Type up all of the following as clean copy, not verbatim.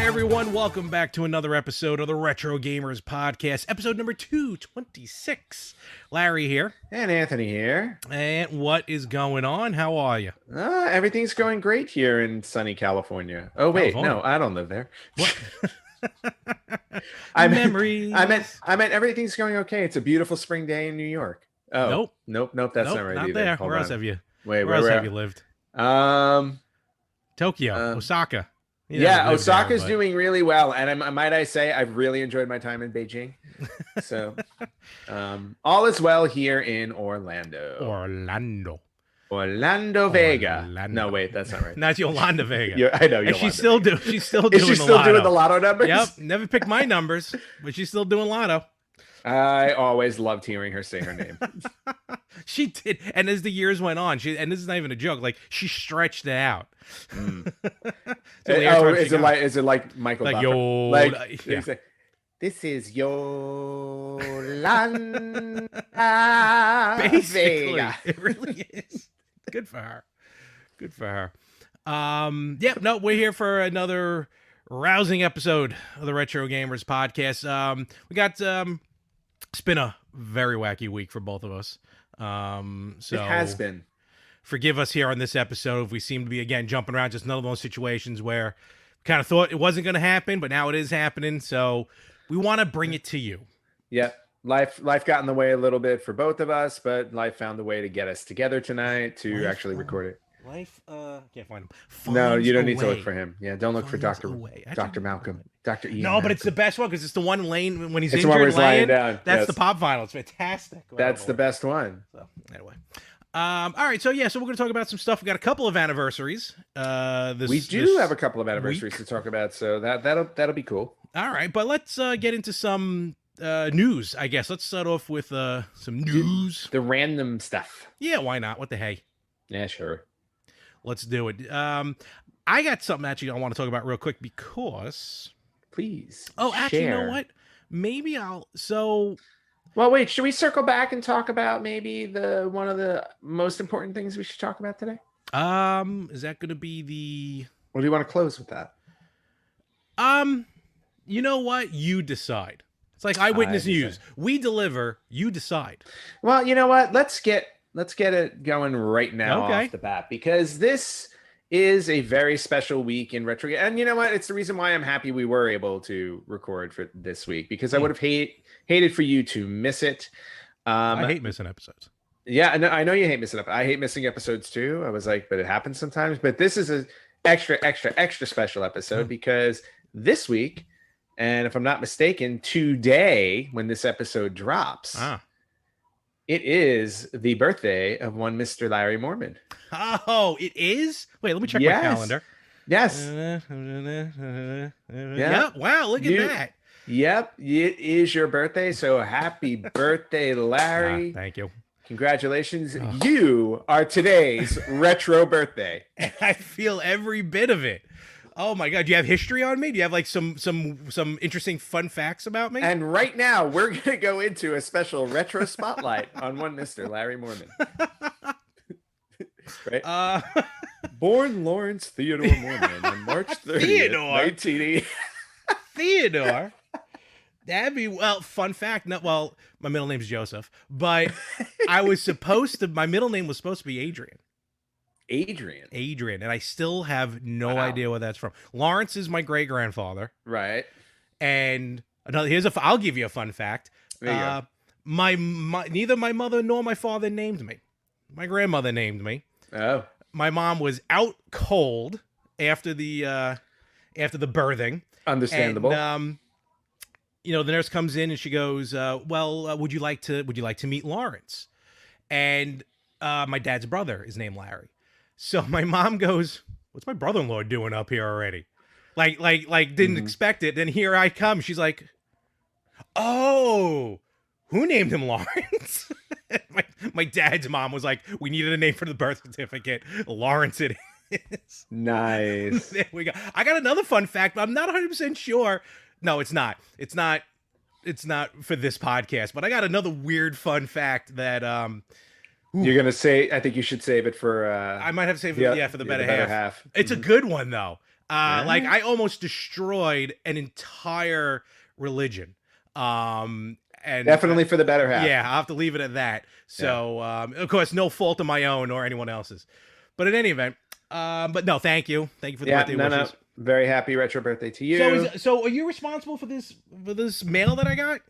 everyone. Welcome back to another episode of the Retro Gamers Podcast, episode number 226. Larry here. And Anthony here. And what is going on? How are you? Everything's going great here in sunny California. Oh, wait, California. no, I don't live there. What? Memories. I meant everything's going okay. It's a beautiful spring day in New York. Oh, nope. That's not right not either. there. Hold Where on. else have you? Where else have you lived? Tokyo, Osaka. You yeah, Osaka's doing really well, and might I say I've really enjoyed my time in Beijing. So, all is well here in Orlando. Orlando Vega. No, wait, that's not right. Not Yolanda Vega. I know. And she's still doing. Is she the still lotto. doing the lotto numbers? Yep. Never picked my numbers, but she's still doing lotto. I always loved hearing her say her name. She did, and as the years went on, and this is not even a joke. Like she stretched it out. Is it like Michael? Like Buffer? yo, yeah. Like, this is Yolanda Basically, Vega. it really is. Good for her. Good for her. No, we're here for another rousing episode of the Retro Gamers Podcast. We got it's been a very wacky week for both of us. So it has been. Forgive us here on this episode if we seem to be again jumping around. Just none of those situations where we kind of thought it wasn't going to happen, but now it is happening. So we want to bring it to you. Yeah, life got in the way a little bit for both of us, but life found a way to get us together tonight to actually record it. Life, can't find him. No, you don't need to look for him. Yeah, don't look for Dr. Malcolm, Dr. Ian. No, but it's the best one because it's the one laying when he's it's injured, laying down. That's the pop vinyl. It's fantastic. That's the best one. So anyway, all right. So we're going to talk about some stuff. We got a couple of anniversaries. We do have a couple of anniversaries to talk about, so that'll be cool. All right, but let's get into some news. I guess let's start off with some news. The random stuff. Yeah, why not? What the hey? Yeah, sure. Let's do it. I got something actually I want to talk about real quick because. Please. Oh, actually, you know what? Maybe I'll. So. Well, wait. Should we circle back and talk about maybe one of the most important things we should talk about today? Is that going to be the? Or do you want to close with that? You know what? You decide. It's like Eyewitness News. We deliver. You decide. Well, you know what? Let's get it going right now off the bat, because this is a very special week in retro. And you know what? It's the reason why I'm happy we were able to record for this week, because I would have hated for you to miss it. I hate missing episodes. Yeah, I know you hate missing up. I hate missing episodes too. I was like, but it happens sometimes. But this is an extra special episode because this week, and if I'm not mistaken, today when this episode drops, it is the birthday of one Mr. Larry Mormon. Oh, it is? Wait, let me check my calendar. Yes. Yeah. Wow, look at that. Yep, it is your birthday. So happy birthday, Larry. Thank you. Congratulations. You are today's retro birthday. I feel every bit of it. Oh my God. Do you have history on me? Do you have like some interesting fun facts about me? And right now we're going to go into a special retro spotlight on one Mr. Larry Mormon. Right? Born Lawrence Theodore Mormon on March 30th, 1980. Theodore? That'd be, fun fact. My middle name's Joseph, but my middle name was supposed to be Adrian. Adrian, and I still have no idea where that's from. Lawrence is my great grandfather, right? And I'll give you a fun fact. There you go. Neither my mother nor my father named me. My grandmother named me. Oh, my mom was out cold after the birthing. Understandable. And, the nurse comes in and she goes, would you like to meet Lawrence? And my dad's brother is named Larry. So my mom goes, what's my brother-in-law doing up here already? Like didn't expect it. Then here I come. She's like, oh, who named him Lawrence? my dad's mom was like, we needed a name for the birth certificate. Lawrence it is. Nice. There we go. I got another fun fact, but I'm not 100% sure. No, it's not. It's not for this podcast, but I got another weird fun fact that you're gonna say. I think you should save it for. I might have saved it. Yeah, for the better half. half. It's a good one though. Like Alright. I almost destroyed an entire religion. And Definitely for the better half. yeah, I'll have to leave it at that. Yeah. So, of course, no fault of my own or anyone else's. But in any event, but no, thank you for the Yeah, birthday no, no. wishes. Very happy retro birthday to So you. are you responsible for this mail that I got?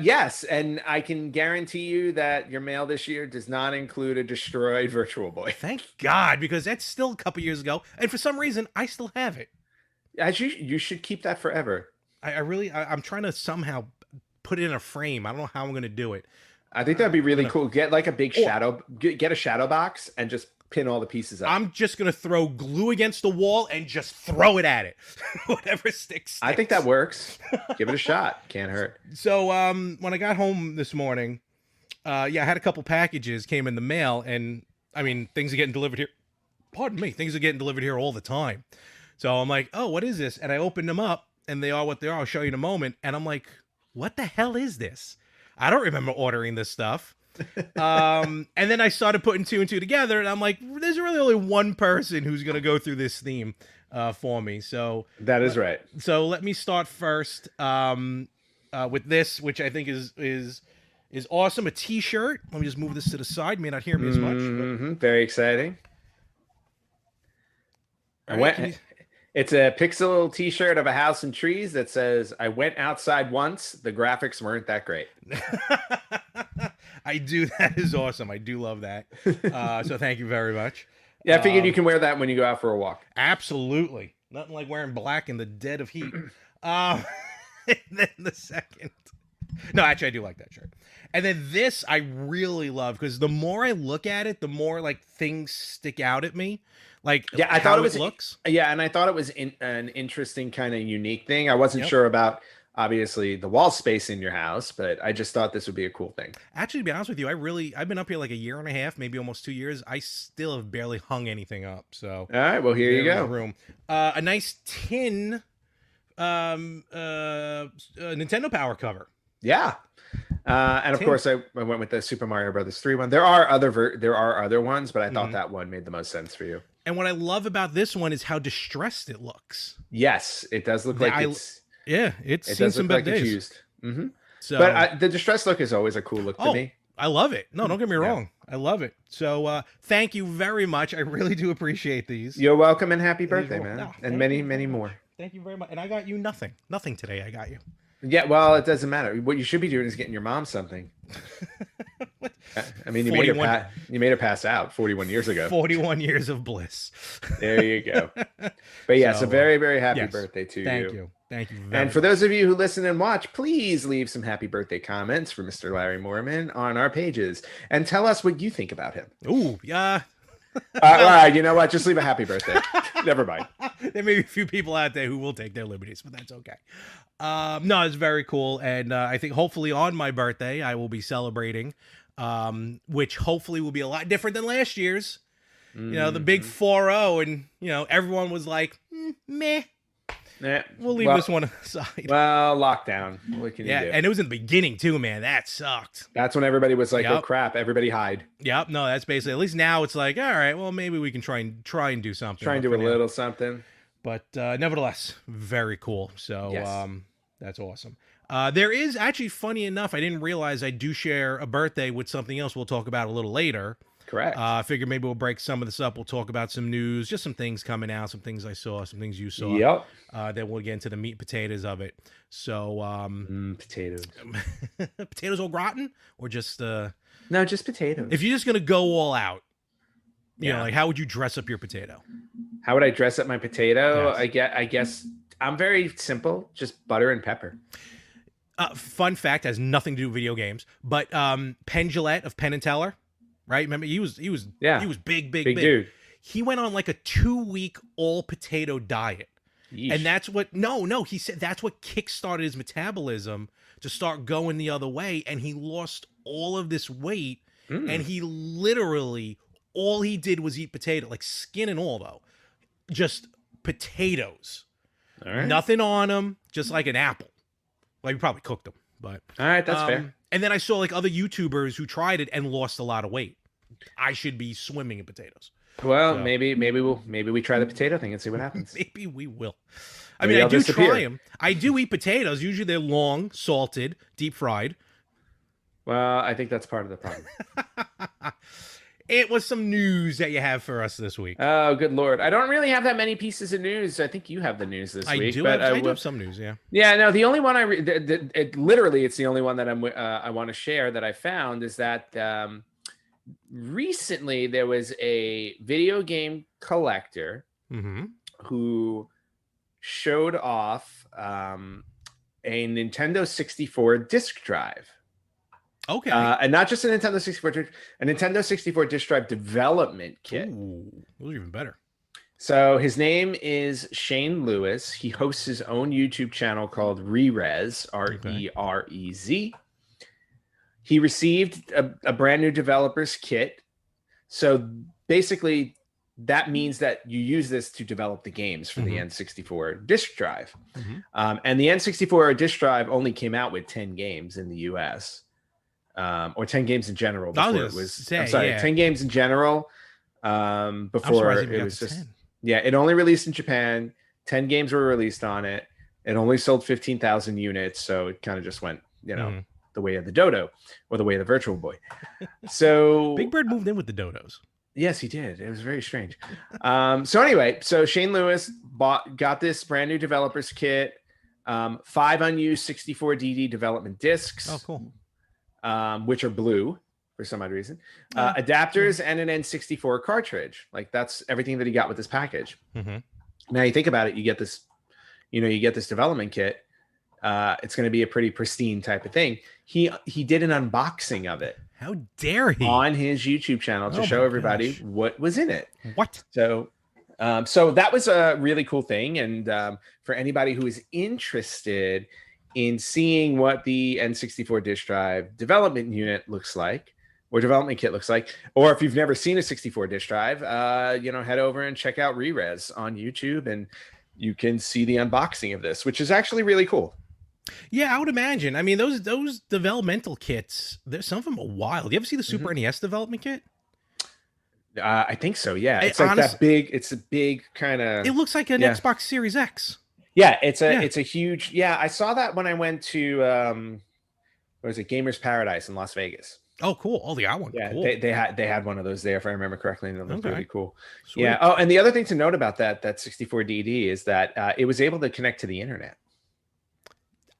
Yes, and I can guarantee you that your mail this year does not include a destroyed Virtual Boy. Thank God, because that's still a couple years ago, and for some reason, I still have it. As you should keep that forever. I really, I'm trying to somehow put it in a frame. I don't know how I'm going to do it. I think that'd be I'm really gonna, cool. Get like a big or shadow, get a shadow box, and just pin all the pieces up. I'm just gonna throw glue against the wall and just throw it at it. Whatever sticks. I think that Sticks. works. Give it a shot. Can't hurt. So when I got home this morning, yeah, I had a couple packages came in the mail, and I mean things are getting delivered here. Pardon me, things are getting delivered here all the time. So I'm like, oh, what is this? And I opened them up, and they are what they are. I'll show you in a moment. And I'm like, what the hell is this? I don't remember ordering this stuff. And then I started putting two and two together, and I'm like, there's really only one person who's gonna go through this theme for me. So That is right. so let me start first with this, which I think is awesome. A T-shirt. Let me just move this to the side. You may not hear me as much. Very exciting. All right, It's a pixel T-shirt of a house and trees that says, "I went outside once. The graphics weren't that great." I do. That is awesome. I do love that. So thank you very much. Yeah, I figured you can wear that when you go out for a walk. Absolutely. Nothing like wearing black in the dead of heat. Um, and then the second. No, actually, I do like that shirt. And then this I really love because the more I look at it, the more like things stick out at me. Like Yeah, I how thought it was looks. yeah, and I thought it was an interesting kind of unique thing. I wasn't Yep. sure about obviously the wall space in your house, but I just thought this would be a cool thing. Actually, to be honest with you, I've been up here like a year and a half, maybe almost 2 years. I still have barely hung anything up. So All right, well here you there is go. room. A nice tin Nintendo Power cover. Yeah. And of Tin. course, I went with the Super Mario Brothers 3 one. There are other ones, but I thought that one made the most sense for you. And what I love about this one is how distressed it looks. Yes, it does look like Yeah, it's it seen does some look bad like it's days. used. Hmm. So, But the distress look is always a cool look to me. I love it. No, don't get me Yeah. wrong. I love it. So, thank you very much. I really do appreciate these. You're welcome and happy birthday, were- man, no, and thank many you many very more. much. Thank you very much. And I got you nothing. Nothing today. I got you. Yeah, well, it doesn't matter. What you should be doing is getting your mom something. I mean, you made her pass out 41 years ago. 41 years of bliss. There you go. But yes, So, a very, very happy yes. birthday to Thank you. Thank you very And for much. those of you who listen and watch, please leave some happy birthday comments for Mr. Larry Moorman on our pages and tell us what you think about him. Ooh, yeah. All right, you know what? Just leave a happy birthday. Never mind. There may be a few people out there who will take their liberties, but that's okay. No, it's very cool. And I think hopefully on my birthday, I will be celebrating, which hopefully will be a lot different than last year's. You know, the big 4-0, and, you know, everyone was like, meh. Yeah, We'll leave this one aside. Well, lockdown. What can you do? And it was in the beginning too, man. That sucked. That's when everybody was like, "Oh Yep. crap!" Everybody hide. Yep. No, that's basically. At least now it's like, all right, well, maybe we can try and do something. Try and do for a now. little something. But nevertheless, very cool. So Yes. that's awesome. There is actually, funny enough, I didn't realize I do share a birthday with something else we'll talk about a little later. Correct. I figure maybe we'll break some of this up. We'll talk about some news, just some things coming out, some things I saw, some things you saw. Yep. Then we'll get into the meat and potatoes of it. So Potatoes. potatoes au gratin, or just No, just potatoes. if you're just gonna go all out, you know, Yeah. like how would you dress up your potato? How would I dress up my potato? Yes. I guess I'm very simple. Just butter and pepper. Fun fact, has nothing to do with video games, but Penn Jillette of Penn and Teller, right? Remember he was big Dude. He went on like a 2-week all potato diet. Yeesh. And that's what he said that's what kickstarted his metabolism to start going the other way, and he lost all of this weight. And he literally, all he did was eat potato, like skin and all, though, just potatoes. All right. Nothing on them, just like an apple. Well, you probably cooked them, but All right, that's fair. And then I saw like other YouTubers who tried it and lost a lot of weight. I should be swimming in potatoes. Well, So maybe we try the potato thing and see what happens. maybe we will. I mean, Maybe I I'll do try disappear. them. I do eat potatoes. Usually they're long, salted, deep fried. Well, I think that's part of the problem. It was some news that you have for us this week. Oh, good Lord. I don't really have that many pieces of news. I think you have the news this week, but I I do will. have some news. Yeah. Yeah, no, the only one literally, it's the only one that I want to share that I found is that recently there was a video game collector Mm-hmm. who showed off a Nintendo 64 disk drive. Okay. And not just a Nintendo 64, a Nintendo 64 disk drive development kit. Ooh, those are even better. So his name is Shane Lewis. He hosts his own YouTube channel called Rerez, Rerez. He received a brand new developer's kit. So basically, that means that you use this to develop the games for the N64 disk drive. And the N64 disk drive only came out with 10 games in the US. Or 10 games in general before it was. I'm sorry, 10 games in general before it was just. 10. Yeah, it only released in Japan. 10 games were released on it. It only sold 15,000 units, so it kind of just went, the way of the dodo or the way of the Virtual Boy. So Big Bird moved in with the dodos. Yes, he did. It was very strange. So anyway, so Shane Lewis got this brand new developer's kit, 5 unused 64DD development discs. Oh, cool. Which are blue for some odd reason, adapters, and an N64 cartridge. Like that's everything that he got with this package. Now you think about it, you get this development kit. It's going to be a pretty pristine type of thing. He did an unboxing of it. How dare he? On his YouTube channel to show everybody what was in it. What? So that was a really cool thing. And for anybody who is interested in seeing what the N64 disk drive development unit looks like, or development kit looks like, or if you've never seen a 64 disk drive, head over and check out Rerez on YouTube, and you can see the unboxing of this, which is actually really cool. Yeah, I would imagine. I mean, those developmental kits, some of them are wild. You ever see the Super NES development kit? I think so. Yeah, it's like that big. It's a big kind of. It looks like an Xbox Series X. Yeah, it's a huge. Yeah, I saw that when I went to what was it, Gamers Paradise in Las Vegas. Oh, cool! Oh, the got one. Yeah, cool. they had one of those there, if I remember correctly, and it looked really cool. Sweet. Yeah. Oh, and the other thing to note about that 64DD is that it was able to connect to the internet.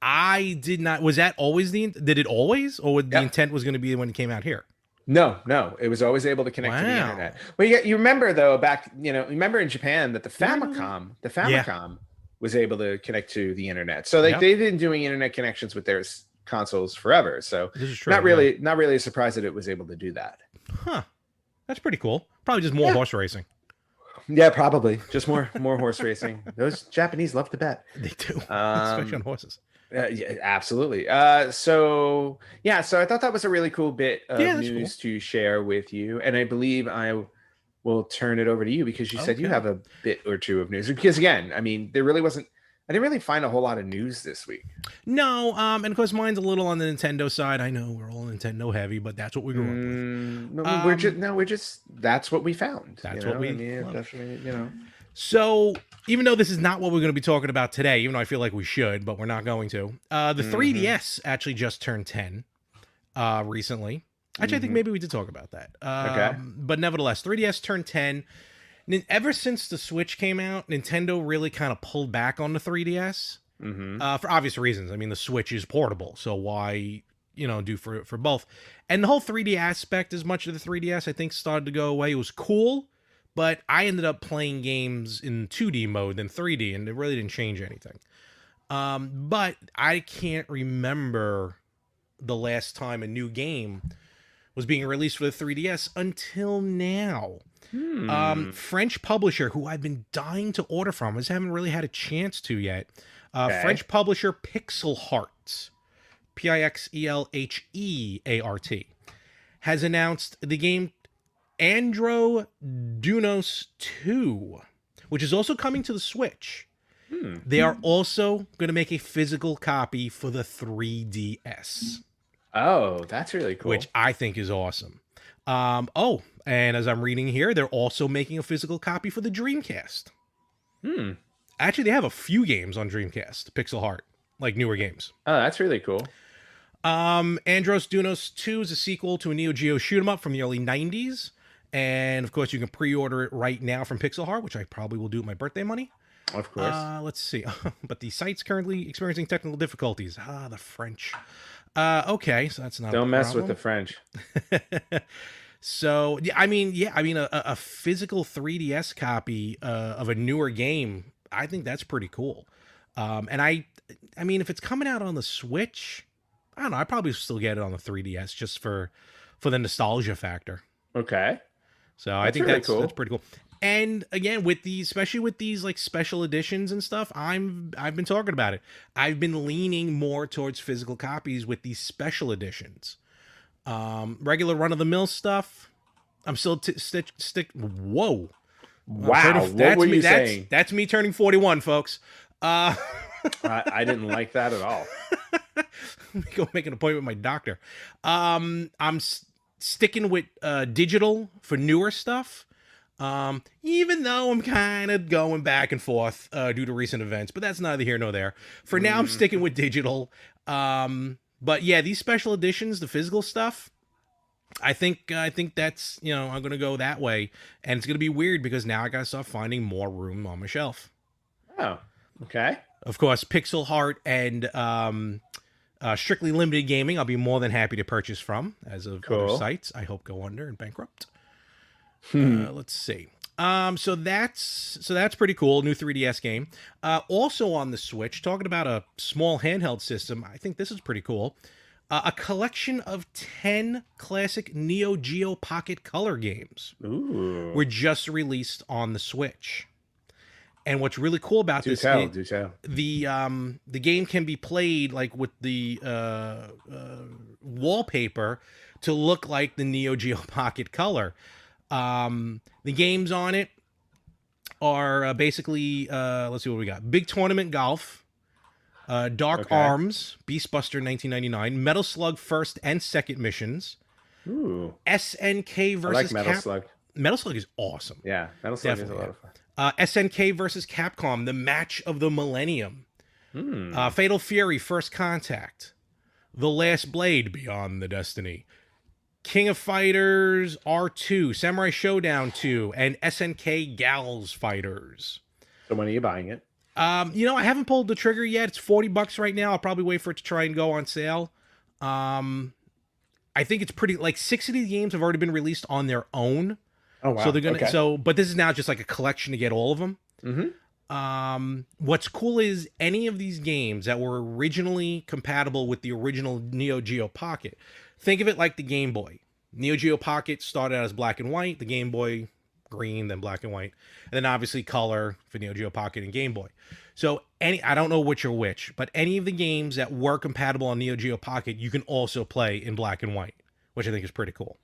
I did not. Was that always did it always, or the intent was going to be when it came out here? No, it was always able to connect to the internet. Well, you remember though, back remember in Japan that the Famicom was able to connect to the internet. So they've been doing internet connections with their consoles forever. So this is true, not really a surprise that it was able to do that. Huh. That's pretty cool. Probably just more horse racing. Yeah, probably just more horse racing. Those Japanese love to bet. They do, especially on horses. Yeah, absolutely. So I thought that was a really cool bit of news to share with you, and I believe I will turn it over to you because you said you have a bit or two of news. Because again, I mean, I didn't really find a whole lot of news this week. No, and of course mine's a little on the Nintendo side. I know we're all Nintendo heavy, but that's what we grew up with. We're just that's what we found. That's what we definitely. So even though this is not what we're going to be talking about today, even though I feel like we should, but we're not going to. The 3DS actually just turned 10 recently. Actually, I think maybe we did talk about that. Okay. But nevertheless, 3DS turned 10. Ever since the Switch came out, Nintendo really kind of pulled back on the 3DS for obvious reasons. I mean, the Switch is portable, so why do for both? And the whole 3D aspect, as much of the 3DS, I think started to go away. It was cool. But I ended up playing games in 2D mode than 3D, and it really didn't change anything. But I can't remember the last time a new game was being released for the 3DS until now. French publisher, who I've been dying to order from, I just haven't really had a chance to yet. French publisher Pixel Heart, Pixelheart, has announced the game Andro Dunos 2, which is also coming to the Switch. They are also going to make a physical copy for the 3DS. Oh, that's really cool. Which I think is awesome. Oh, and as I'm reading here, they're also making a physical copy for the Dreamcast. Hmm. Actually, they have a few games on Dreamcast, Pixel Heart, like newer games. Oh, that's really cool. Andros Dunos 2 is a sequel to a Neo Geo shoot 'em up from the early 90s. And of course, you can pre order it right now from Pixel Heart, which I probably will do with my birthday money. Of course. Let's see. But the site's currently experiencing technical difficulties. The French. Okay, so that's not a Don't mess with the problem. French. So yeah, a physical 3DS copy of a newer game, I think that's pretty cool. And I mean, if it's coming out on the Switch, I don't know. I probably still get it on the 3DS just for the nostalgia factor. Okay. So I That's think really that's cool. pretty cool. And again, with these, especially with these like special editions and stuff, I've been talking about it. I've been leaning more towards physical copies with these special editions. Regular run of the mill stuff, I'm still stick. Whoa, I'm Wow. turning. What were you That's saying? that's me turning 41, folks. Uh, I didn't like that at all. Let me go make an appointment with my doctor. I'm sticking with digital for newer stuff. Even though I'm kind of going back and forth due to recent events, but that's neither here nor there. For now, I'm Mm, sticking with digital. But yeah, these special editions, the physical stuff, I think that's I'm gonna go that way, and it's gonna be weird because now I gotta start finding more room on my shelf. oh, okay. Of course, Pixel Heart and Strictly Limited Gaming, I'll be more than happy to purchase from, as of other Cool. sites I hope go under and bankrupt. Hmm. Let's see. So that's pretty cool. New 3DS game. Also on the Switch, talking about a small handheld system. I think this is pretty cool. A collection of 10 classic Neo Geo Pocket Color games Ooh. were just released on the Switch. And what's really cool about Do this tell. is Do tell. the game can be played like with the wallpaper to look like the Neo Geo Pocket Color. The games on it are basically let's see what we got: Big Tournament Golf, Dark Okay. Arms, Beastbuster 1999, Metal Slug First and Second Missions, Ooh. SNK I like versus Metal Cap. Slug. Metal Slug is awesome. Yeah, Metal Slug is a Definitely. lot Yeah. of fun. SNK versus Capcom, the match of the millennium. Hmm. Fatal Fury, First Contact, The Last Blade, Beyond the Destiny, King of Fighters R2, Samurai Showdown 2, and SNK Gals Fighters. So when are you buying it? I haven't pulled the trigger yet. It's $40 right now. I'll probably wait for it to try and go on sale. Um, I think it's pretty like 60 games have already been released on their own. Oh So wow. they're gonna Okay. but this is now just like a collection to get all of them. Mm-hmm. What's cool is any of these games that were originally compatible with the original Neo Geo Pocket. Think of it like the Game Boy. Neo Geo Pocket started out as black and white, the Game Boy green, then black and white, and then obviously color for Neo Geo Pocket and Game Boy. So I don't know which are which, but any of the games that were compatible on Neo Geo Pocket, you can also play in black and white, which I think is pretty cool.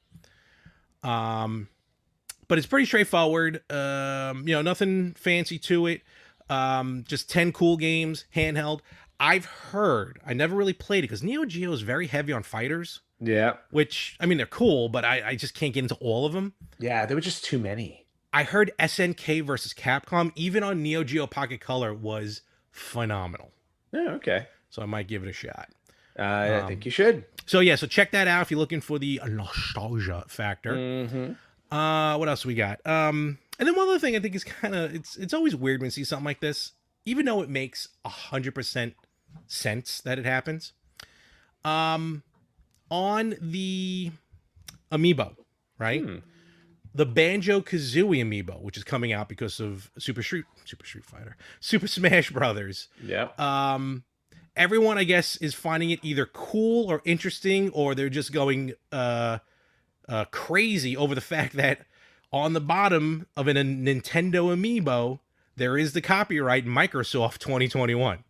But it's pretty straightforward. Nothing fancy to it. Just 10 cool games, handheld. I've heard, I never really played it because Neo Geo is very heavy on fighters, Yeah. which, I mean, they're cool, but I just can't get into all of them. Yeah. There were just too many. I heard SNK versus Capcom, even on Neo Geo Pocket Color, was phenomenal. Oh, okay. So I might give it a shot. I think you should. So yeah, so check that out if you're looking for the nostalgia factor. Mm-hmm. What else we got? And then one other thing I think is kind of it's always weird when you see something like this, even though it makes 100% sense that it happens. On the amiibo, right? Hmm. The Banjo Kazooie amiibo, which is coming out because of Super Street Fighter, Super Smash Brothers. Yep. Everyone, I guess, is finding it either cool or interesting, or they're just going crazy over the fact that on the bottom of a Nintendo amiibo, there is the copyright Microsoft 2021.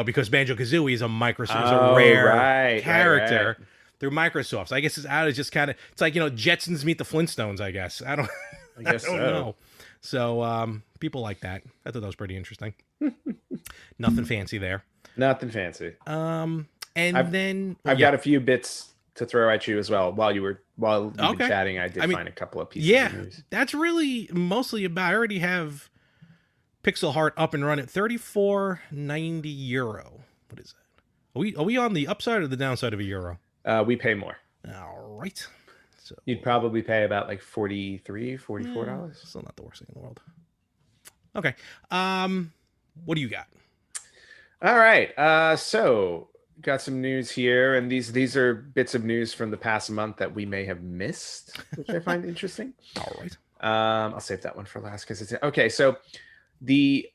Because Banjo Kazooie is a Microsoft, is a Oh, rare right, character right. through Microsoft. So I guess it's out. It's just kind of, it's like Jetsons meet the Flintstones. I guess I don't, I guess I don't so. know. So people like that. I thought that was pretty interesting. Nothing fancy there. Nothing fancy. And I've- then I've got a few bits to throw at you as well. While we've been Okay. chatting, I I did mean, find a couple of pieces yeah, of news. that's really mostly about. I already have Pixel Heart up and running. 34.90 euro. What is that? Are we on the upside or the downside of a euro? We pay more. All right. So You'd probably pay about like 43 yeah, $44. still not the worst thing in the world. Okay. What do you got? All right. So got some news here, and these are bits of news from the past month that we may have missed, which I find interesting. All right. I'll save that one for last because it's okay. So the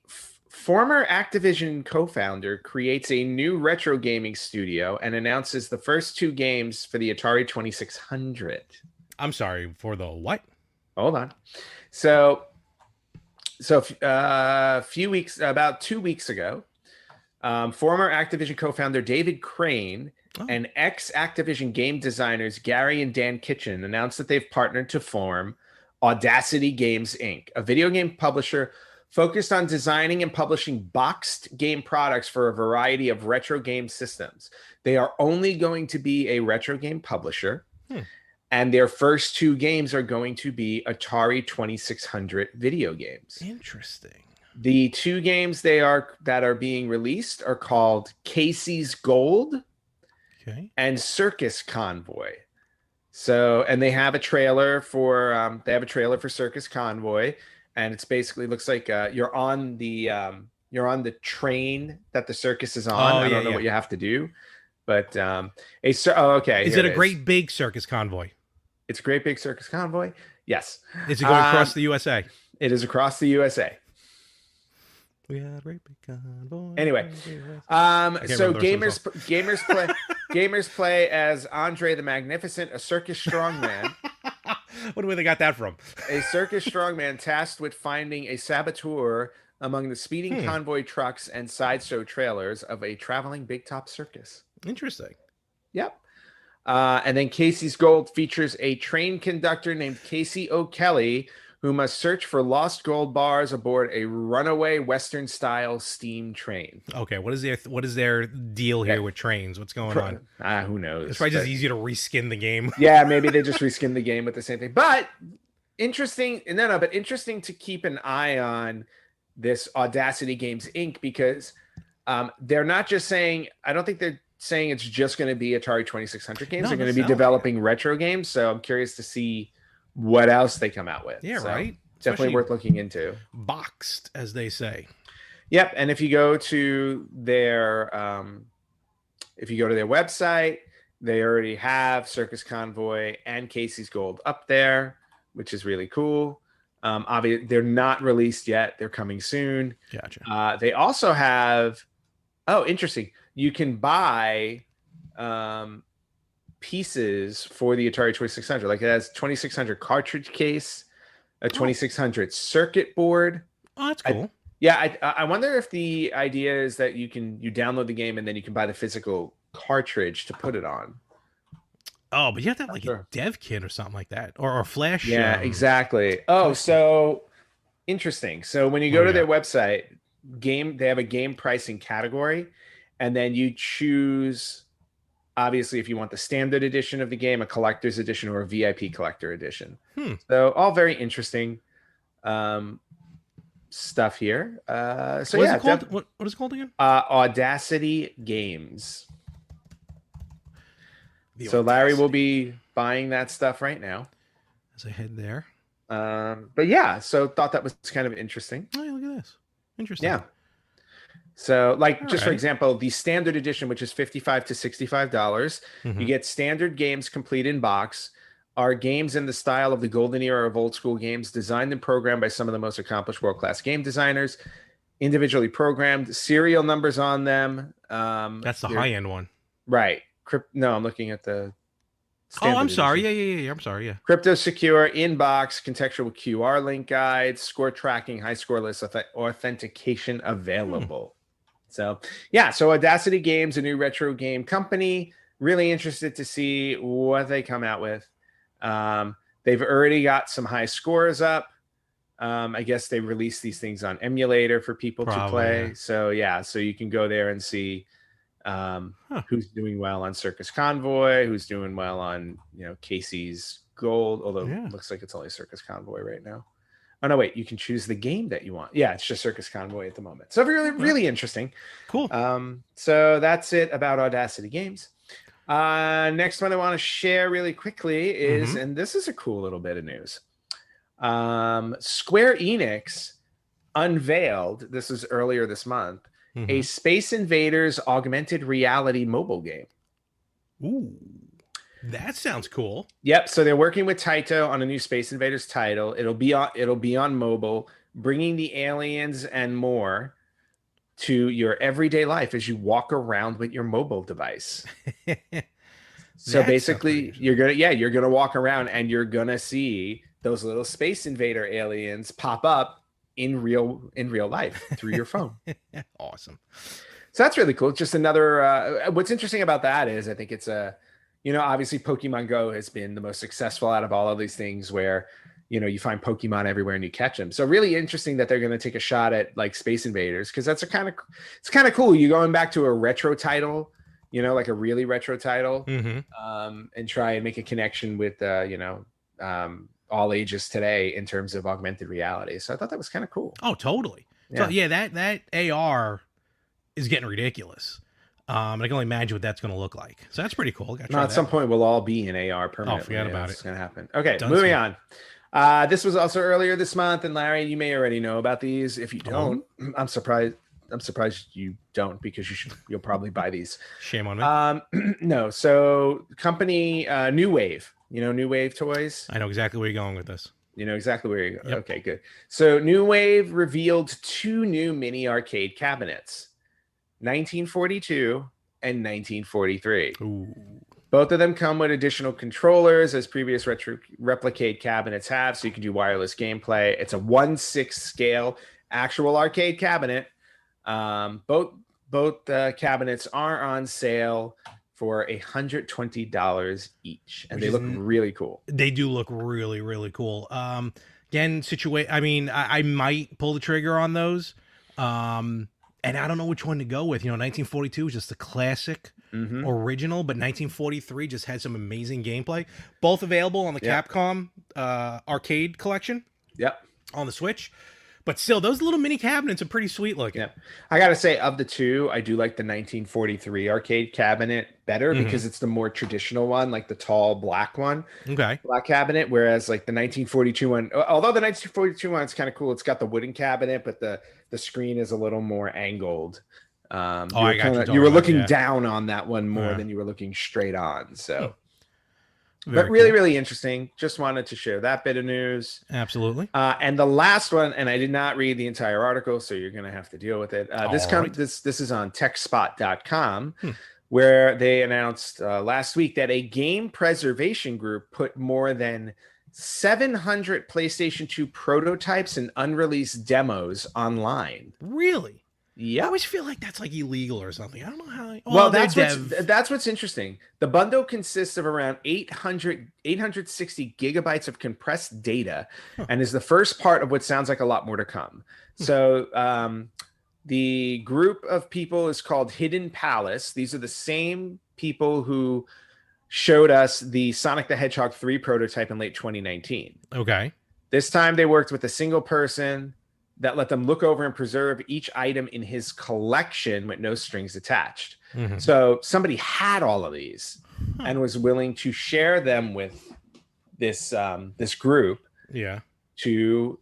former Activision co-founder creates a new retro gaming studio and announces the first two games for the Atari 2600. I'm sorry for the what? Hold on. About 2 weeks ago, former Activision co-founder David Crane and ex-Activision game designers Gary and Dan Kitchen announced that they've partnered to form Audacity Games Inc., a video game publisher focused on designing and publishing boxed game products for a variety of retro game systems. They are only going to be a retro game publisher, and their first two games are going to be Atari 2600 video games. Interesting. The two games that are being released are called Casey's Gold and Circus Convoy. So, and they have a trailer for Circus Convoy, and it's basically looks like you're on the train that the circus is on. I don't know what you have to do, but is it a great big circus convoy? It's a great big circus convoy. Yes. Is it going across the USA? It is across the USA. We had a great big convoy. Anyway, so gamers play as Andre the Magnificent, a circus strongman. Where they got that from? A circus strongman tasked with finding a saboteur among the speeding convoy trucks and sideshow trailers of a traveling big top circus. Interesting. Yep. And then Casey's Gold features a train conductor named Casey O'Kelly, who must search for lost gold bars aboard a runaway Western style steam train. Okay, what is their deal here with trains? What's going on? Who knows? It's probably just easy to reskin the game. Yeah, maybe they just reskin the game with the same thing. But interesting to keep an eye on this Audacity Games Inc. because they're not just saying. I don't think they're saying it's just going to be Atari 2600 games. They're going to be developing retro games. So I'm curious to see what else they come out with. Yeah, so, right. Definitely worth looking into. Boxed, as they say. Yep. And if you go to their website, they already have Circus Convoy and Casey's Gold up there, which is really cool. Obviously, they're not released yet. They're coming soon. Gotcha. They also have. Oh, interesting. You can buy pieces for the Atari 2600. Like it has 2600 cartridge case, a 2600 circuit board. Oh, that's cool. I wonder if the idea is that you download the game and then you can buy the physical cartridge to put it on. Oh, but you have to have like a dev kit or something like that, or a flash. Yeah, exactly. Oh, so interesting. So when you go to their website, they have a game pricing category, and then you choose. Obviously, if you want the standard edition of the game, a collector's edition, or a VIP collector edition. So all very interesting stuff here. What is it called? What is it called again? Audacity Games. So Larry will be buying that stuff right now. As I head there. But yeah, so thought that was kind of interesting. Oh, look at this. Interesting. Yeah. So, for example, the standard edition, which is $55 to $65, you get standard games complete in box, are games in the style of the golden era of old school games, designed and programmed by some of the most accomplished world-class game designers, individually programmed, serial numbers on them. That's the high-end one. Right. No, I'm looking at the standard I'm sorry. Yeah. I'm sorry. Yeah. Crypto secure, in-box, contextual QR link guides, score tracking, high score list, authentication available. So Audacity Games, a new retro game company. Really interested to see what they come out with. They've already got some high scores up. I guess they released these things on emulator for people to play. Yeah. So you can go there and see Huh. Who's doing well on Circus Convoy, who's doing well on Casey's Gold, although Yeah. it looks like it's only Circus Convoy right now. Oh no, wait, you can choose the game that you want. Yeah, it's just Circus Convoy at the moment. So really, Okay. really interesting. Cool. So that's it about Audacity Games. Next one I want to share really quickly is, and this is a cool little bit of news. Square Enix unveiled, this was earlier this month, a Space Invaders augmented reality mobile game. Ooh, that sounds cool. Yep. So they're working with Taito on a new Space Invaders title. It'll be on mobile, bringing the aliens and more to your everyday life as you walk around with your mobile device. So basically, you're gonna walk around and you're gonna see those little Space Invader aliens pop up in real life through your phone. Awesome. So that's really cool. Just another. What's interesting about that is I think it's obviously Pokemon Go has been the most successful out of all of these things where you find Pokemon everywhere and you catch them. So really interesting that they're going to take a shot at like Space Invaders, because it's kind of cool. You're going back to a retro title, like a really retro title, and try and make a connection with all ages today in terms of augmented reality. So I thought that was kind of cool. Oh, totally. Yeah. So yeah, that AR is getting ridiculous. I can only imagine what that's going to look like. So that's pretty cool. At some point, we'll all be in AR permanently. Oh, forget about it. It's going to happen. Okay, moving on. This was also earlier this month, and Larry, you may already know about these. If you don't, I'm surprised. I'm surprised you don't, because you'll probably buy these. Shame on me. No. So company New Wave. New Wave toys. I know exactly where you're going with this. You know exactly where you're going. Yep. Okay, good. So New Wave revealed 2 new mini arcade cabinets, 1942 and 1943. Ooh. Both of them come with additional controllers, as previous Replicade cabinets have, so you can do wireless gameplay. It's a 1/6 scale actual arcade cabinet. Both cabinets are on sale for $120 each, and they look really cool. They do look really, really cool. Again, I might pull the trigger on those. And I don't know which one to go with. 1942 is just the classic original, but 1943 just had some amazing gameplay. Both available on the Capcom arcade collection. Yep. On the Switch. But still, those little mini cabinets are pretty sweet looking. Yeah. I got to say, of the two, I do like the 1943 arcade cabinet better because it's the more traditional one, like the tall black one. Okay. Black cabinet, whereas like the 1942 one, although the 1942 one is kind of cool, it's got the wooden cabinet, but the screen is a little more angled. You were looking down on that one more than you were looking straight on. So. But really, really interesting. Just wanted to share that bit of news. Absolutely. And the last one, and I did not read the entire article, so you're going to have to deal with it. This is on techspot.com, where they announced last week that a game preservation group put more than 700 PlayStation 2 prototypes and unreleased demos online. Really? Yeah, I always feel like that's like illegal or something. I don't know how. Well, that's what's interesting. The bundle consists of around 860 gigabytes of compressed data, and is the first part of what sounds like a lot more to come. So the group of people is called Hidden Palace. These are the same people who showed us the Sonic the Hedgehog 3 prototype in late 2019. Okay. This time they worked with a single person that let them look over and preserve each item in his collection with no strings attached. So somebody had all of these and was willing to share them with this group to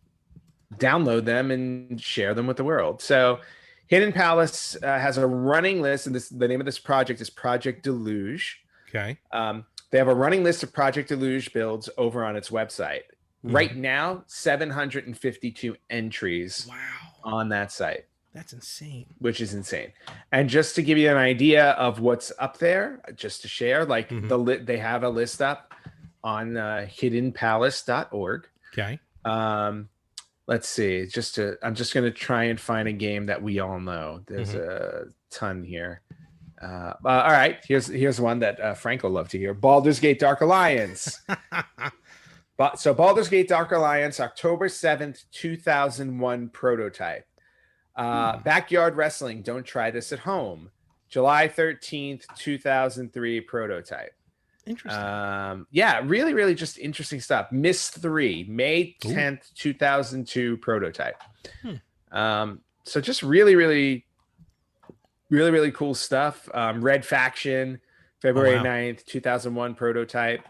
download them and share them with the world. So Hidden Palace has a running list, and the name of this project is Project Deluge. Okay. They have a running list of Project Deluge builds over on its website. Right now, 752 entries on that site. That's insane. Which is insane. And just to give you an idea of what's up there, just to share, like they have a list up on hiddenpalace.org. Okay. Let's see. I'm just going to try and find a game that we all know. There's a ton here. All right. Here's one that Frank will love to hear. Baldur's Gate Dark Alliance. So Baldur's Gate Dark Alliance, October 7th, 2001 prototype. Backyard Wrestling, Don't Try This at Home. July 13th, 2003 prototype. Interesting. Yeah, really, really just interesting stuff. Miss 3, May Ooh. 10th, 2002 prototype. Hmm. So just really, really, really, really cool stuff. Red Faction, Oh February wow. 9th, 2001 prototype.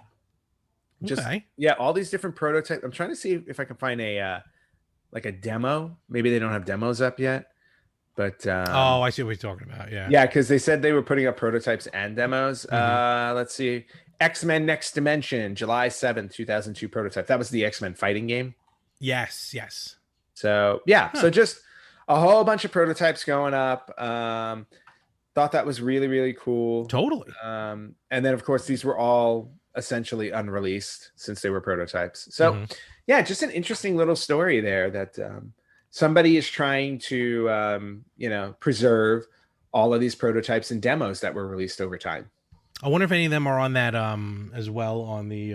Just, Okay. yeah, all these different prototypes. I'm trying to see if I can find a like a demo. Maybe they don't have demos up yet, but Oh, I see what you're talking about. Yeah. yeah, because they said they were putting up prototypes and demos. Hmm. Let's see. X-Men Next Dimension, July 7th, 2002 prototype. That was the X-Men fighting game. Yes. Yes. So, yeah, Huh. so just a whole bunch of prototypes going up. Thought that was really, really cool. Totally. And then, of course, these were all essentially unreleased since they were prototypes. So, Hmm. yeah, just an interesting little story there that somebody is trying to, preserve all of these prototypes and demos that were released over time. I wonder if any of them are on that as well on the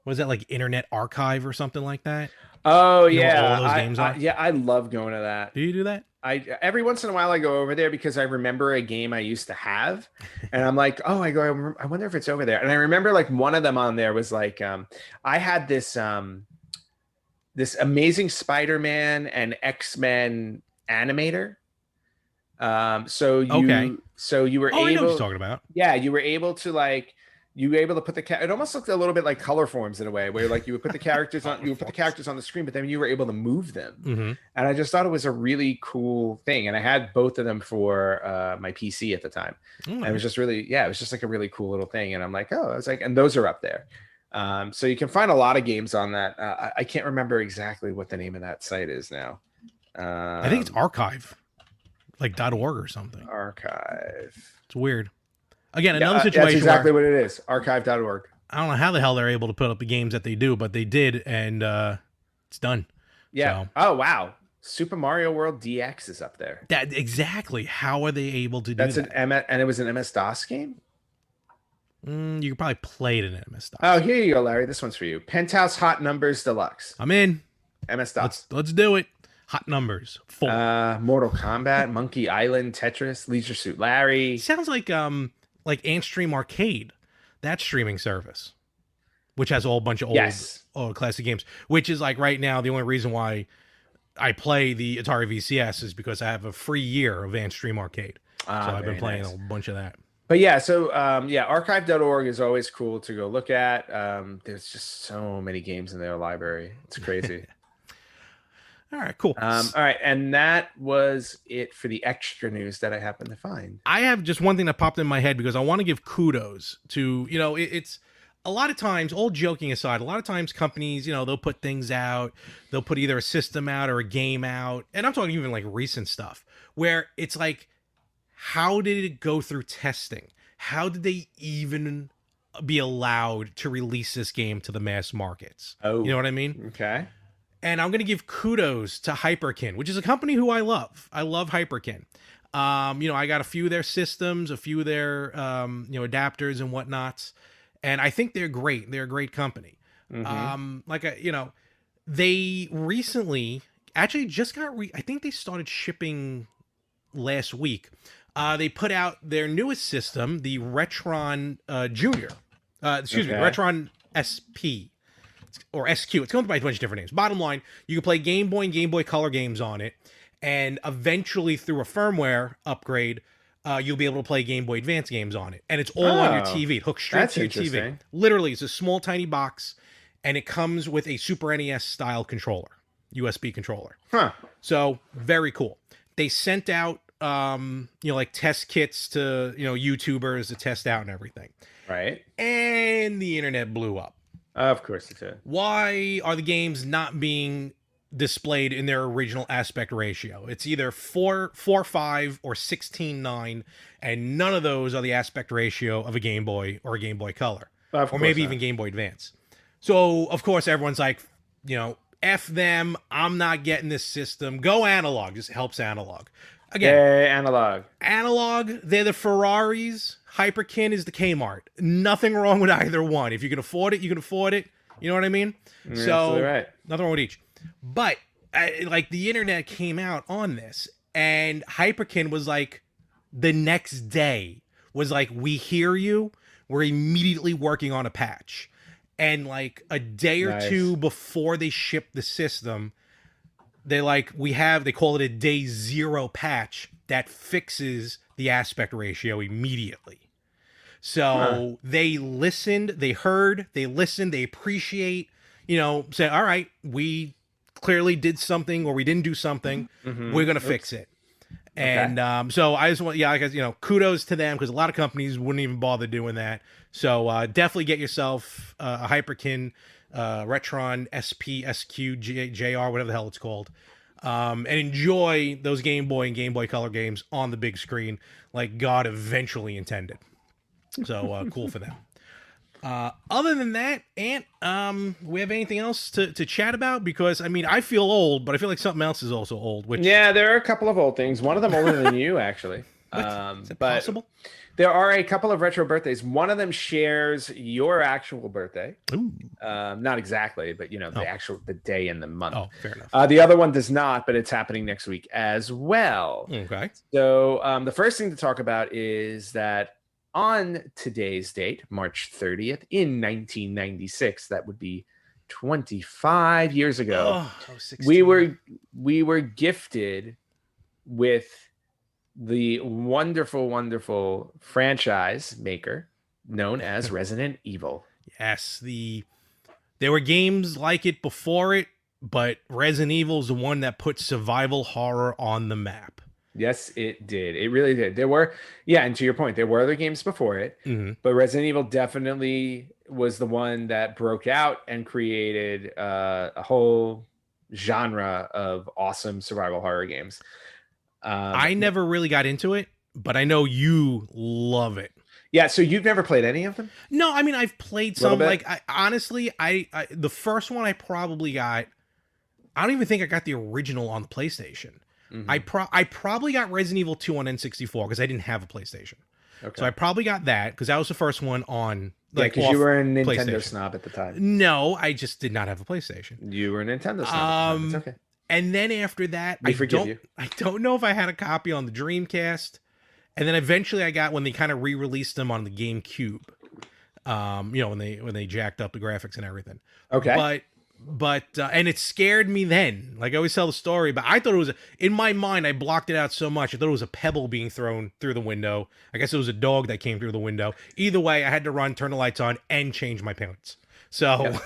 what is that, like Internet Archive or something like that? Oh You know what all yeah, those games are? I love going to that. Do you do that? I every once in a while I go over there because I remember a game I used to have, and I'm like, oh, I wonder if it's over there. And I remember like one of them on there was like, I had this Amazing Spider-Man and X-Men animator. Okay. So you were Oh, I know what you're able, talking about. yeah, you were able to put it almost looked a little bit like color forms in a way where like you would put the characters on, you would put the characters on the screen, but then you were able to move them. Hmm. And I just thought it was a really cool thing. And I had both of them for my PC at the time. And it was just really, yeah, it was just like a really cool little thing. And I'm like, oh, I was like, and those are up there. So you can find a lot of games on that. I can't remember exactly what the name of that site is now. I think it's archive, like .org or something. Archive. It's weird. Again, Yeah, another that's situation exactly where what it is. Archive.org. I don't know how the hell they're able to put up the games that they do, but they did, and it's done. Yeah. So, Oh, wow. Super Mario World DX is up there. that exactly. How are they able to do That's that? and it was an MS-DOS game? You could probably play it in MS-DOS. Oh, here you go, Larry. This one's for you. Penthouse Hot Numbers Deluxe. I'm in. MS-DOS. Let's do it. Hot numbers. 4. Mortal Kombat, Monkey Island, Tetris, Leisure Suit Larry. Sounds like Antstream Arcade, that streaming service, which has a whole bunch of old classic games. Which is like right now the only reason why I play the Atari VCS is because I have a free year of Antstream Arcade. So I've been playing a bunch of that. But yeah, so archive.org is always cool to go look at. There's just so many games in their library. It's crazy. All right, cool. All right, and that was it for the extra news that I happened to find. I have just one thing that popped in my head because I want to give kudos to, it's a lot of times, all joking aside, a lot of times companies, they'll put things out, they'll put either a system out or a game out, and I'm talking even like recent stuff, where it's like, how did it go through testing? How did they even be allowed to release this game to the mass markets? Oh, you know what I mean? Okay. And I'm going to give kudos to Hyperkin, which is a company who I love. I love Hyperkin. I got a few of their systems, a few of their, adapters and whatnots. And I think they're great. They're a great company. Mm-hmm. They recently actually just I think they started shipping last week. They put out their newest system, the Retron Junior. Retron SP. Or SQ. It's going by a bunch of different names. Bottom line, you can play Game Boy and Game Boy Color games on it, and eventually through a firmware upgrade, you'll be able to play Game Boy Advance games on it. And it's all on your TV. It hooks straight to your TV. Literally, it's a small, tiny box, and it comes with a Super NES style controller, USB controller. Huh. So very cool. They sent out, like test kits to YouTubers to test out and everything. Right. And the internet blew up. Of course it did. Why are the games not being displayed in their original aspect ratio? It's either 4:5 or 16:9, and none of those are the aspect ratio of a Game Boy or a Game Boy Color, or maybe even Game Boy Advance. So, of course, everyone's like, F them. I'm not getting this system. Go analog. Just helps analog. Again, analog. They're the Ferraris. Hyperkin is the Kmart. Nothing wrong with either one. If you can afford it, you can afford it. You know what I mean? You're absolutely right. Nothing wrong with each. But the internet came out on this, and Hyperkin was like, the next day was like, we hear you, we're immediately working on a patch. And like a day or Nice. two before they ship the system, they call it a day zero patch that fixes the aspect ratio immediately. Huh. So they listened, they heard, they listened, they appreciate, say, all right, we clearly did something or we didn't do something. We're going to Oops. fix it. Okay. And so I just want, yeah, I guess, kudos to them because a lot of companies wouldn't even bother doing that. So definitely get yourself a Hyperkin, Retron SP, SQ, JR, whatever the hell it's called. And enjoy those Game Boy and Game Boy Color games on the big screen like God eventually intended. So cool for them. Other than that, Ant, we have anything else to chat about? Because I mean, I feel old, but I feel like something else is also old. Which Yeah, there are a couple of old things. One of them older than you, actually. what is that But possible? there are a couple of retro birthdays. One of them shares your actual birthday. Ooh. Not exactly, but Oh, the day and the month. oh, fair enough. The other one does not, but it's happening next week as well. Okay. So the first thing to talk about is that on today's date, March 30th, in 1996, that would be 25 years ago, Oh, I was we 16. were gifted with the wonderful, wonderful franchise maker known as Resident Evil. Yes, there were games like it before it, but Resident Evil is the one that put survival horror on the map. Yes, it did. It really did. There were, yeah, and to your point, there were other games before it, Mm-hmm. but Resident Evil definitely was the one that broke out and created a whole genre of awesome survival horror games. I never really got into it, but I know you love it. Yeah, so you've never played any of them? No, I mean I've played Little some. bit? Like I the first one I probably got. I don't even think I got the original on the PlayStation. Mhm. I probably got Resident Evil 2 on N64 because I didn't have a PlayStation. So Okay. I probably got that because that was the first one on Yeah, like because you off were a Nintendo PlayStation. snob at the time. No, I just did not have a PlayStation. You were a Nintendo snob at the time. It's Um, okay. and then after that, We forgive you. I don't know if I had a copy on the Dreamcast. And then eventually I got when they kind of re-released them on the GameCube. When they jacked up the graphics and everything. Okay. But and it scared me then. Like I always tell the story, but I thought it was in my mind I blocked it out so much. I thought it was a pebble being thrown through the window. I guess it was a dog that came through the window. Either way, I had to run, turn the lights on, and change my pants. So,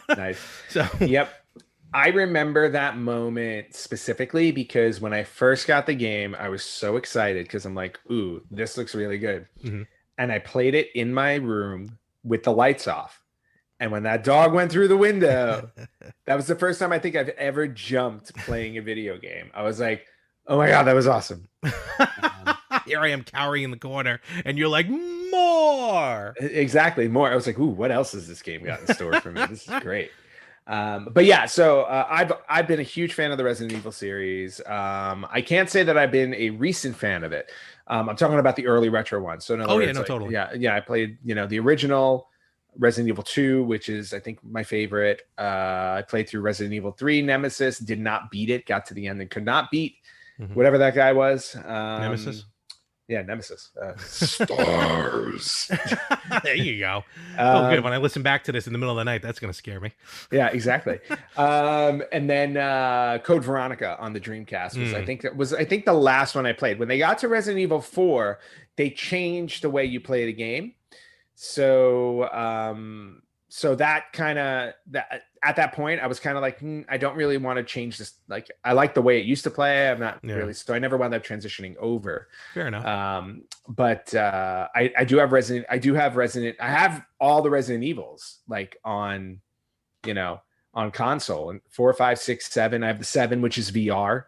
Nice. so Yep. I remember that moment specifically because when I first got the game, I was so excited because I'm like, ooh, this looks really good. Mhm. And I played it in my room with the lights off. And when that dog went through the window, that was the first time I think I've ever jumped playing a video game. I was like, oh my God, that was awesome. Here I am cowering in the corner, and you're like, more. Exactly. More. I was like, ooh, what else has this game got in store for me? This is great. But yeah, so I've been a huge fan of the Resident Evil series. I can't say that I've been a recent fan of it. I'm talking about the early retro ones. So in other Oh, yeah, words, no, totally. yeah. I played the original Resident Evil 2, which is I think my favorite. I played through Resident Evil 3, Nemesis, did not beat it. Got to the end and could not beat Mhm. whatever that guy was. Nemesis. Yeah, Nemesis. Stars. There you go. Oh, good. When I listen back to this in the middle of the night, that's gonna scare me. Yeah, exactly. And then Code Veronica on the Dreamcast was I think the last one I played. When they got to Resident Evil 4, they changed the way you play the game. So so that kind of that at that point I was kind of like, I don't really want to change this. Like I like the way it used to play. I'm not really, so I never wound up transitioning over. Fair enough. But I do have Resident. I have all the Resident Evils like on on console, and 4, 5, 6, 7. I have the 7, which is VR.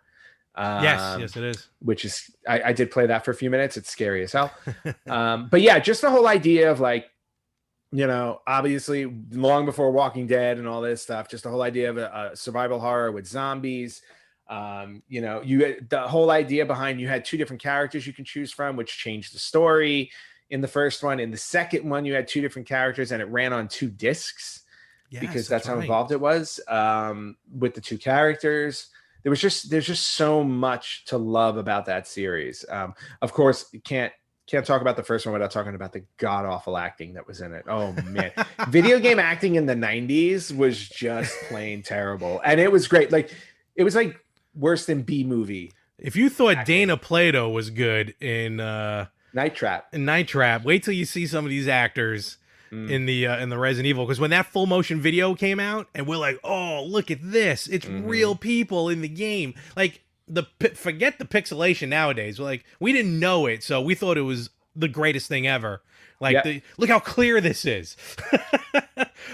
Yes, it is. Which is I did play that for a few minutes. It's scary as hell. But yeah, just the whole idea of like, obviously long before Walking Dead and all this stuff, just the whole idea of a survival horror with zombies. The whole idea behind you had 2 different characters you can choose from, which changed the story in the first one. In the second one, you had 2 different characters and it ran on 2 discs. Yes, because that's how right. involved it was with the 2 characters. there's just so much to love about that series. Of course, you can't talk about the first one without talking about the god awful acting that was in it. Oh man, video game acting in the '90s was just plain terrible, and it was great. Like it was like worse than B movie If you thought acting. Dana Plato was good Night Trap. in Night Trap, wait till you see some of these actors Mm. in the Resident Evil. Because when that full motion video came out, and we're like, oh, look at this, it's Mm-hmm. real people in the game. Like forget the pixelation nowadays. Like we didn't know it, so we thought it was the greatest thing ever. Like Yeah, look how clear this is.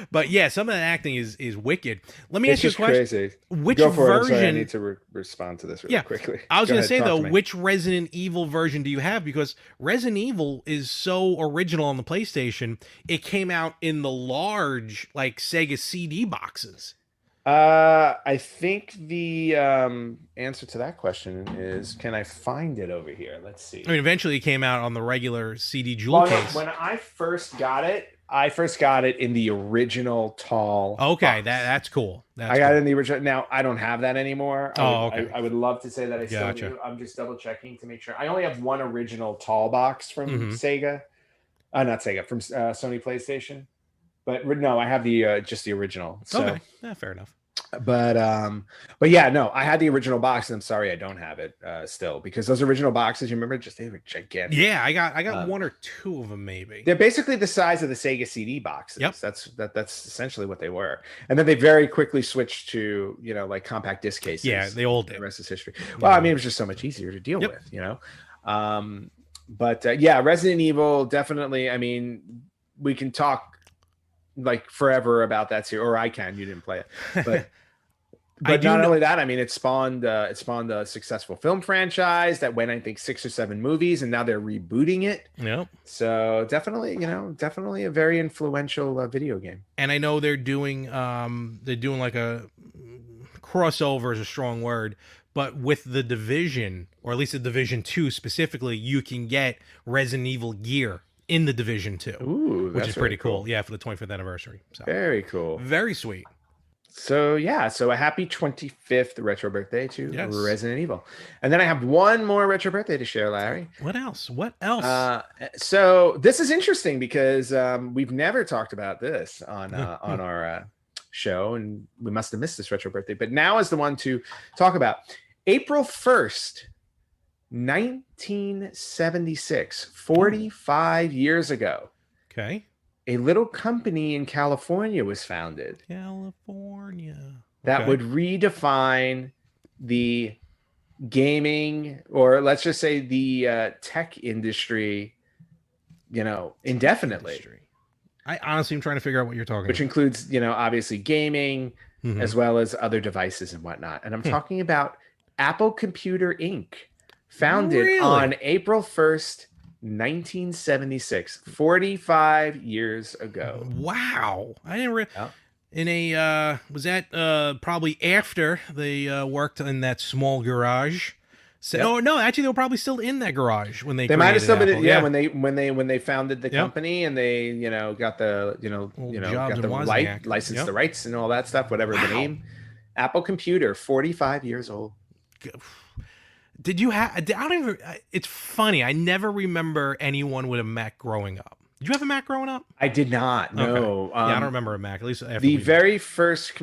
But yeah, some of the acting is wicked. Let me it's ask you a just question. crazy. Which Go for it. I'm sorry, I version? need to respond to this really Yeah, quickly. I was Go gonna ahead, say talk though, to me. which Resident Evil version do you have? Because Resident Evil is so original on the PlayStation. It came out in the large like Sega CD boxes. I think the answer to that question is, can I find it over here? Let's see. I mean, eventually it came out on the regular CD jewel Well, no, case. when I first got it in the original tall Okay, box. that's cool. I That's got it cool. in the original. Now I don't have that anymore. Oh, okay. I would love to say that I still Gotcha. do. I'm just double checking to make sure. I only have one original tall box from Hmm. Sega. Not Sega, from Sony PlayStation. But no, I have the just the original. So, Okay, yeah, fair enough. but yeah, no, I had the original box, and I'm sorry I don't have it still, because those original boxes, you remember, just they were gigantic. Yeah, I got Um, one or two of them maybe. They're basically the size of the Sega CD boxes. Yep. That's essentially what they were. And then they very quickly switched to, like compact disc cases. Yeah, they all The did. rest is history. Well, Yeah. I mean, it was just so much easier to deal Yep. with. But yeah, Resident Evil definitely. I mean, we can talk like forever about that series, or I can. You didn't play it, but I but do not know. only that, I mean, it spawned a successful film franchise that went, I think, 6 or 7 movies, and now they're rebooting it. Yep. So definitely a very influential video game. And I know they're doing like a crossover is a strong word, but with the Division, or at least the Division 2 specifically, you can get Resident Evil gear in the Division 2, Ooh, which that's is pretty really cool. Yeah, for the 25th anniversary. So Very cool. very sweet. So yeah, so a happy 25th retro birthday to Yes. Resident Evil. And then I have one more retro birthday to share, Larry. What else? What else? So this is interesting because we've never talked about this on our show, and we must have missed this retro birthday. But now is the one to talk about. April 1st, 1976, 45 years ago, Okay. a little company in California was founded California. that Okay. would redefine the gaming, or let's just say the tech industry, indefinitely, Industry. I honestly am trying to figure out what you're talking which about. includes, obviously gaming Mhm. as well as other devices and whatnot. And I'm talking about Apple Computer Inc., founded Really? on April 1st, 1976, 45 years ago. Wow. I didn't Yeah. in a was that probably after they worked in that small garage. So, Yep. Oh no, actually they were probably still in that garage when they They might have still been, Apple. yeah, when they founded the Yep. company, and they, got the, Old got Jobs the and right Wozniak. license, Yep. the rights, and all that stuff, whatever the Wow. name. Apple Computer, 45 years old. Did you have? I don't even. It's funny. I never remember anyone with a Mac growing up. Did you have a Mac growing up? I did not know. Okay. Yeah, I don't remember a Mac. At least after The we- very first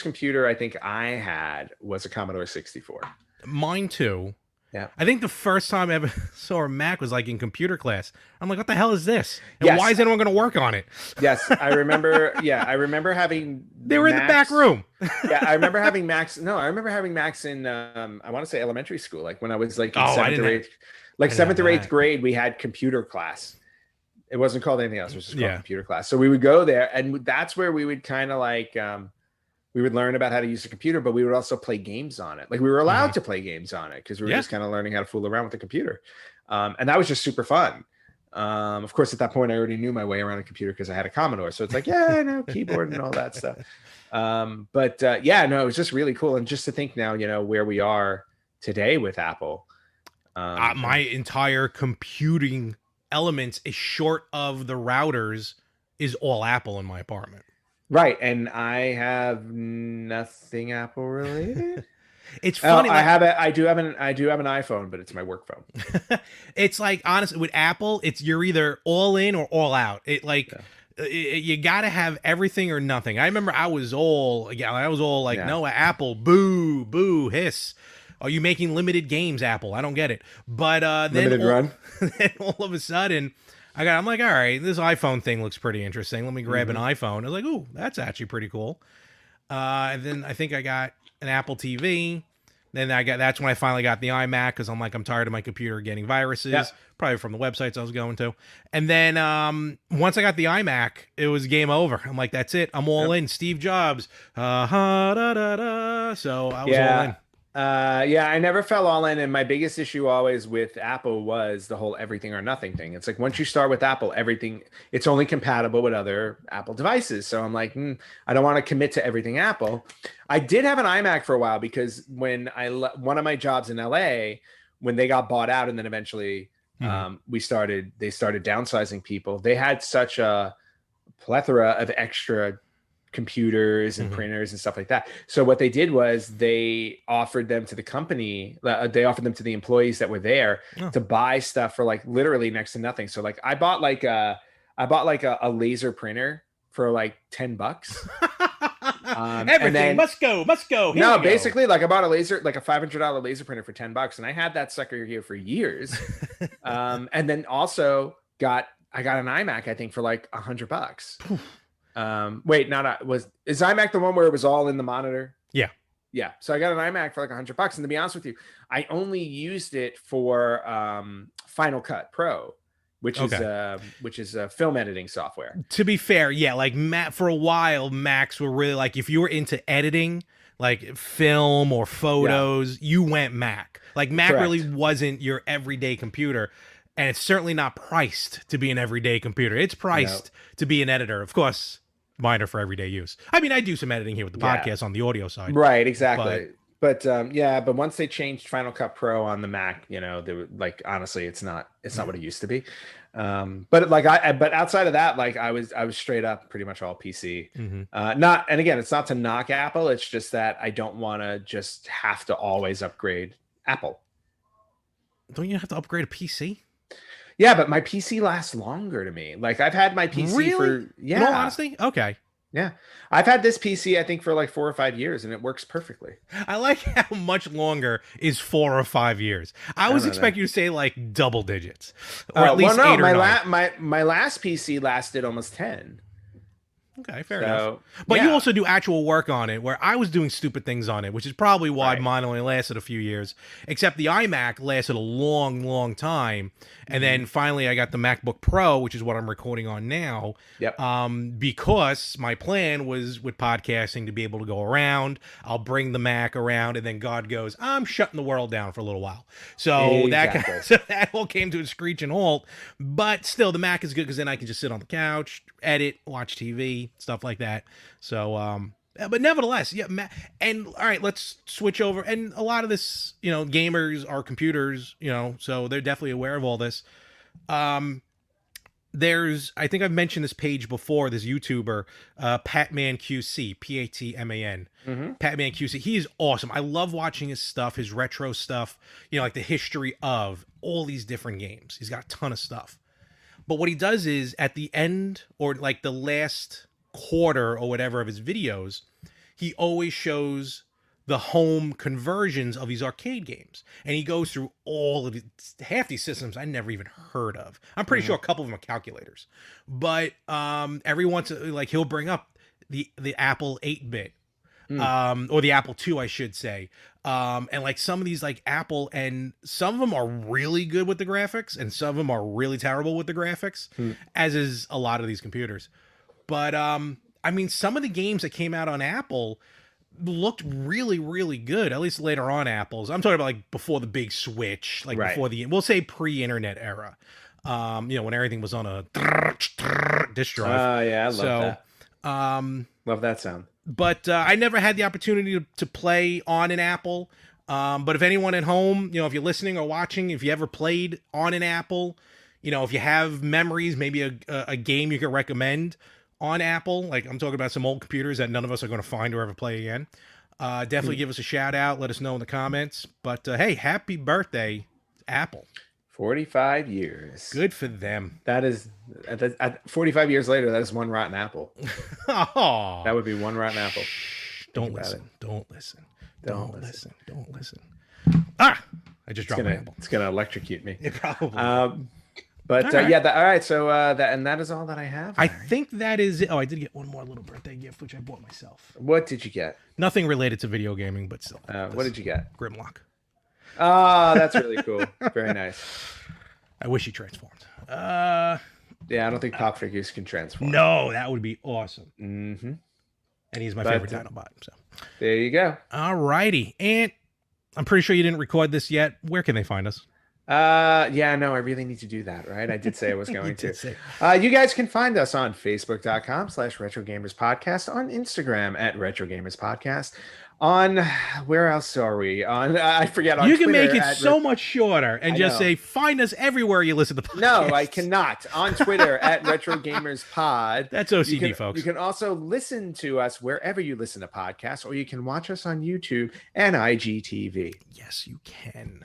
computer, I think I had was a Commodore 64. Mine too. Yeah. I think the first time I ever saw a Mac was like in computer class. I'm like, what the hell is this? And Yes. why is anyone going to work on it? Yes, I remember. Yeah, I remember having. They were in the back Macs. room. Yeah, I remember having Macs. No, I remember having Macs in. I want to say elementary school, like when I was like in Oh, I seventh didn't or have- eighth, like I didn't seventh have or eighth that. grade. We had computer class. It wasn't called anything else. It was just called Yeah. computer class. So we would go there, and that's where we would kind of like. We would learn about how to use a computer, but we would also play games on it. Like we were allowed to play games on it because we were Yeah. just kind of learning how to fool around with the computer. And that was just super fun. Of course, at that point, I already knew my way around a computer because I had a Commodore. So it's like, yeah, I know keyboard and all that stuff. Yeah, no, it was just really cool. And just to think now, where we are today with Apple. My entire computing elements is short of the routers is all Apple in my apartment. Right, and I have nothing Apple related. It's Oh, funny, like I do have an iPhone, but it's my work phone. it's like honestly with Apple, it's you're either all in or all out. It like Yeah. you got to have everything or nothing. I remember I was all like, Yeah. no, Apple, boo, boo, hiss. Are you making limited games, Apple? I don't get it. But Limited run. then all of a sudden, I'm like, all right, this iPhone thing looks pretty interesting. Let me grab an Hmm. iPhone. I was like, ooh, that's actually pretty cool. And then I think I got an Apple TV. Then that's when I finally got the iMac because I'm tired of my computer getting Yeah. viruses, probably from the websites I was going to. And then once I got the iMac, it was game over. I'm like, that's it. I'm all Yep. in. Steve Jobs. Ha da da da. So I was all Yeah. in. Yeah, I never fell all in, and my biggest issue always with Apple was the whole everything or nothing thing. It's like once you start with Apple, everything it's only compatible with other Apple devices. So I'm like, I don't want to commit to everything Apple. I did have an iMac for a while because when one of my jobs in LA, when they got bought out, and then eventually Mhm. they started downsizing people. They had such a plethora of extra computers and Mhm. printers and stuff like that. So what they did was they offered them to the company, they offered them to the employees that were there Oh. to buy stuff for like literally next to nothing. So like I bought like a laser printer for like $10. And Everything then must go, must go. Here no, we go. basically like I bought a like a $500 laser printer for $10 and I had that sucker here for years. And then also I got an iMac I think for like $100. Wait, not was is iMac the one where it was all in the monitor? Yeah. Yeah. So I got an iMac for like $100. And to be honest with you, I only used it for Final Cut Pro, Okay. which is a film editing software. To be fair, yeah, like for a while, Macs were really like if you were into editing, like film or Yeah, photos, you went Mac. Like Mac really correct. wasn't your everyday computer, and it's certainly not priced to be an everyday computer. It's No. priced to be an editor, of course. Mine are for everyday use. I mean, I do some editing here with the Yeah. podcast on the audio side, Right, but exactly. But yeah, but once they changed Final Cut Pro on the Mac, they were like honestly, it's not what it used to be. But like but outside of that, like I was straight up pretty much all PC. mhm. Not and again, it's not to knock Apple, it's just that I don't want to just have to always upgrade Apple. Don't you have to upgrade a PC? Yeah, but my PC lasts longer to me. Like I've had my PC Really? for In all yeah, honesty, okay. yeah. I've had this PC I think for like 4 or 5 years and it works perfectly. I like how much longer is 4 or 5 years. I I don't was know that. expecting you to say like double digits, or at Well, least no, 8 or 9. my last PC lasted almost 10. Okay, fair enough. So But you yeah. also do actual work on it, where I was doing stupid things on it, which is probably why Right. mine only lasted a few years. Except the iMac lasted a long, long time, and Hmm. then finally I got the MacBook Pro, which is what I'm recording on now. Yep. Because my plan was with podcasting to be able to go around. I'll bring the Mac around, and then God goes, I'm shutting the world down for a little while. So Exactly. so that all came to a screeching halt. But still, the Mac is good because then I can just sit on the couch, edit, watch TV, stuff like that. So, but nevertheless, yeah. And all right, let's switch over. And a lot of this, gamers are computers, so they're definitely aware of all this. Um, I think I've mentioned this page before. This YouTuber, Patman QC, Patman. Hmm. Patman QC. He is awesome. I love watching his stuff, his retro stuff. Like the history of all these different games. He's got a ton of stuff. But what he does is at the end or like the last quarter or whatever of his videos, he always shows the home conversions of these arcade games. And he goes through all of it. Half these systems I never even heard of. I'm pretty Hmm. sure a couple of them are calculators. But every once like he'll bring up the Apple 8-bit Mm. or the Apple II, I should say. And like some of these like Apple and some of them are really good with the graphics and some of them are really terrible with the graphics, Mm. as is a lot of these computers. But I mean, some of the games that came out on Apple looked really, really good. At least later on Apple's. I'm talking about like before the big switch, like Right. before we'll say pre-internet era. When everything was on a disk drive. Yeah, I love So, that. um, Love that sound. but I never had the opportunity to play on an Apple. But if anyone at home, if you're listening or watching, if you ever played on an Apple, if you have memories, maybe a game you could recommend, on Apple, like I'm talking about some old computers that none of us are going to find or ever play again, definitely give us a shout out. Let us know in the comments. But hey, happy birthday, Apple. 45 years. Good for them. That is, at 45 years later, that is one rotten apple. Oh, That would be one rotten apple. don't listen. Don't listen. Don't listen. Don't listen. Ah, I just dropped my apple. It's gonna electrocute me. It probably. But All right. yeah, all right. So that is all that I have. I think that is it. Oh, I did get one more little birthday gift, which I bought myself. What did you get? Nothing related to video gaming, but still. What did you get? Grimlock. Oh, that's really cool. Very nice. I wish he transformed. Yeah, I don't think pop figures can transform. No, that would be awesome. Mm-hmm. And he's my favorite Dinobot. So there you go. All righty. And I'm pretty sure you didn't record this yet. Where can they find us? Yeah, no, I really need to do that, right? I did say I was going to. You guys can find us on Facebook.com/RetroGamersPodcast, on Instagram @RetroGamersPodcast, on where else are we? On I forget. On you can Twitter make it so much shorter and just say find us everywhere you listen to podcasts. No, I cannot. On Twitter @RetroGamersPod. That's OCD, folks. You can also listen to us wherever you listen to podcasts, or you can watch us on YouTube and IGTV. Yes, you can.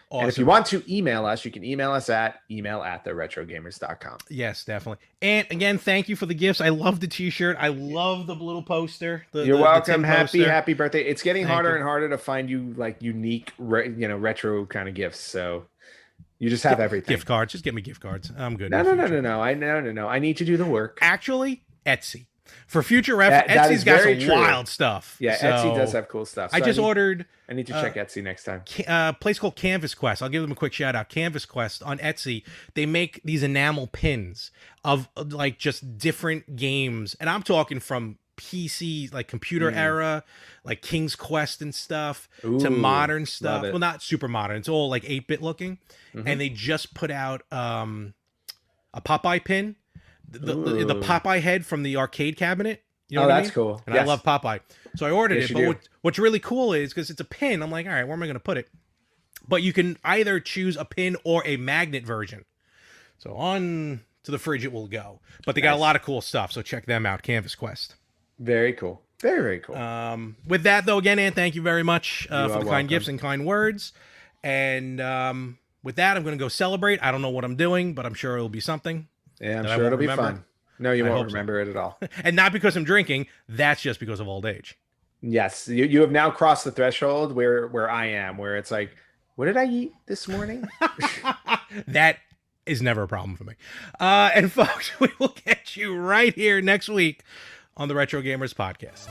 Awesome. And if you want to email us, you can email us at email@theretrogamers.com. Yes, definitely. And again, thank you for the gifts. I love the t-shirt. I love the little poster. You're welcome. Happy birthday. It's getting harder and harder to find you like unique, retro kind of gifts. So you just have everything. Gift cards. Just get me gift cards. I'm good. No. I need to do the work. Actually, Etsy. For future reference, Etsy's got some wild stuff. Yeah, so Etsy does have cool stuff. So I just ordered. I need to check Etsy next time. A place called Canvas Quest. I'll give them a quick shout out. Canvas Quest on Etsy. They make these enamel pins of like just different games, and I'm talking from PC, like computer era, like King's Quest and stuff, to modern stuff. Well, not super modern. It's all like 8-bit looking, and they just put out a Popeye pin. The Popeye head from the arcade cabinet. You know what I mean? That's cool. And I love Popeye. So I ordered it. But what's really cool is because it's a pin, I'm like, all right, where am I going to put it? But you can either choose a pin or a magnet version. So on to the fridge it will go. But they got a lot of cool stuff. So check them out. Canvas Quest. Very cool. Very, very cool. With that, though, again, Ann, thank you very much for the kind gifts and kind words. And with that, I'm going to go celebrate. I don't know what I'm doing, but I'm sure it'll be something. Yeah, I'm sure it'll be fun. No, you won't remember it at all. And not because I'm drinking. That's just because of old age. Yes. You have now crossed the threshold where I am, where it's like, what did I eat this morning? That is never a problem for me. And folks, we will catch you right here next week on the Retro Gamers Podcast.